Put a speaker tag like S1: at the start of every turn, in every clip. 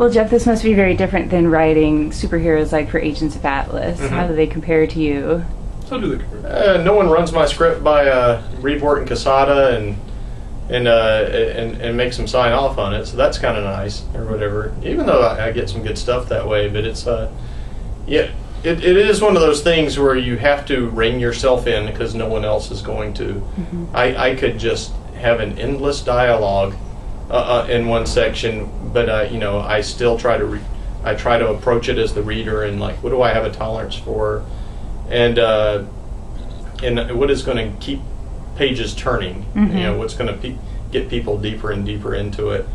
S1: Well, Jeff, this must be very different than writing superheroes like for Agents of Atlas. How do they compare to you?
S2: So do they compare? No one runs my script by Report and Casada and makes them sign off on it, so that's kind of nice, or whatever. Even though I get some good stuff that way, but it's yeah, it is one of those things where you have to rein yourself in because no one else is going to. I could just have an endless dialogue in one section, but you know, I still try to approach it as the reader and like, what do I have a tolerance for, and what is going to keep pages turning, you know, what's going to get people deeper and deeper into it.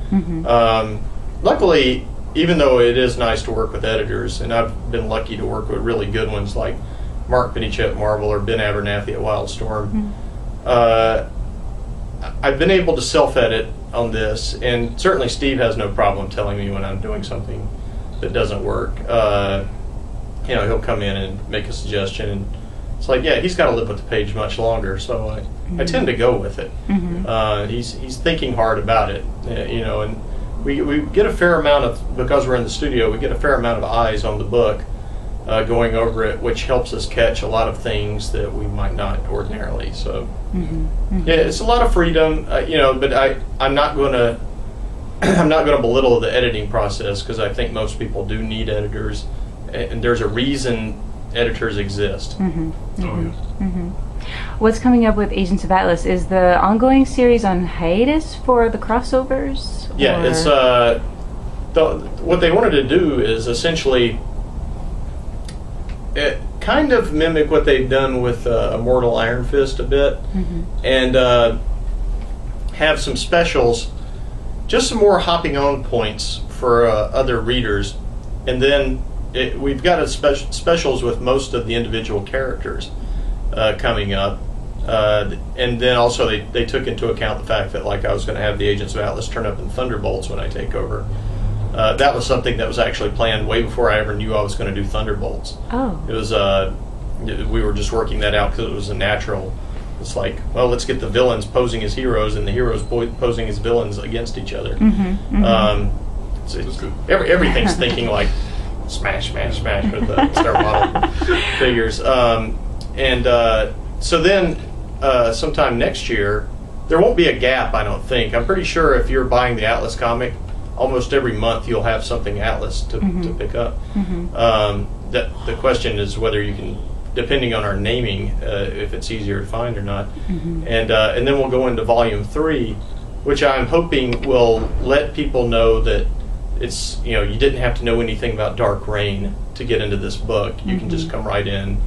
S2: Luckily, even though it is nice to work with editors, and I've been lucky to work with really good ones like Mark Pinichette at Marvel or Ben Abernathy at Wildstorm, I've been able to self-edit on this, and certainly Steve has no problem telling me when I'm doing something that doesn't work. You know, he'll come in and make a suggestion, and it's like, yeah, he's got to live with the page much longer, so I tend to go with it. He's thinking hard about it, you know, and we get a fair amount of, because we're in the studio, we get a fair amount of eyes on the book going over it, which helps us catch a lot of things that we might not ordinarily. So yeah, it's a lot of freedom, you know, but I'm not going to belittle the editing process, because I think most people do need editors, and there's a reason editors exist.
S1: What's coming up with Agents of Atlas? Is the ongoing series on hiatus for the crossovers?
S2: Yeah, or? It's what they wanted to do is essentially kind of mimic what they've done with Immortal Iron Fist a bit, and have some specials, just some more hopping on points for other readers, and then we've got specials with most of the individual characters coming up, and then also they took into account the fact that, like, I was going to have the Agents of Atlas turn up in Thunderbolts when I take over. That was something that was actually planned way before I ever knew I was going to do Thunderbolts. It was we were just working that out because it was a natural. It's like, well, let's get the villains posing as heroes and the heroes posing as villains against each other. Everything's thinking like smash, smash, smash with the star model figures. So then sometime next year, there won't be a gap, I don't think. I'm pretty sure if you're buying the Atlas comic, almost every month you'll have something Atlas to pick up. The question is whether you can, depending on our naming, if it's easier to find or not. And then we'll go into Volume 3, which I'm hoping will let people know that it's, you know, you didn't have to know anything about Dark Reign to get into this book. You can just come right in.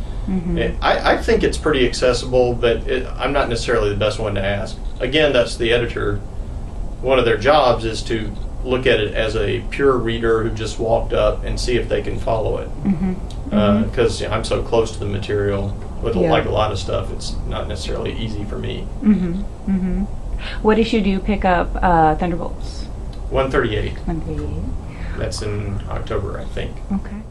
S2: I think it's pretty accessible, but I'm not necessarily the best one to ask. Again, that's the editor. One of their jobs is to look at it as a pure reader who just walked up and see if they can follow it. Because I'm so close to the material with like a lot of stuff, it's not necessarily easy for me.
S1: What issue do you pick up Thunderbolts?
S2: 138.
S1: 138.
S2: That's in October, I think.
S1: Okay.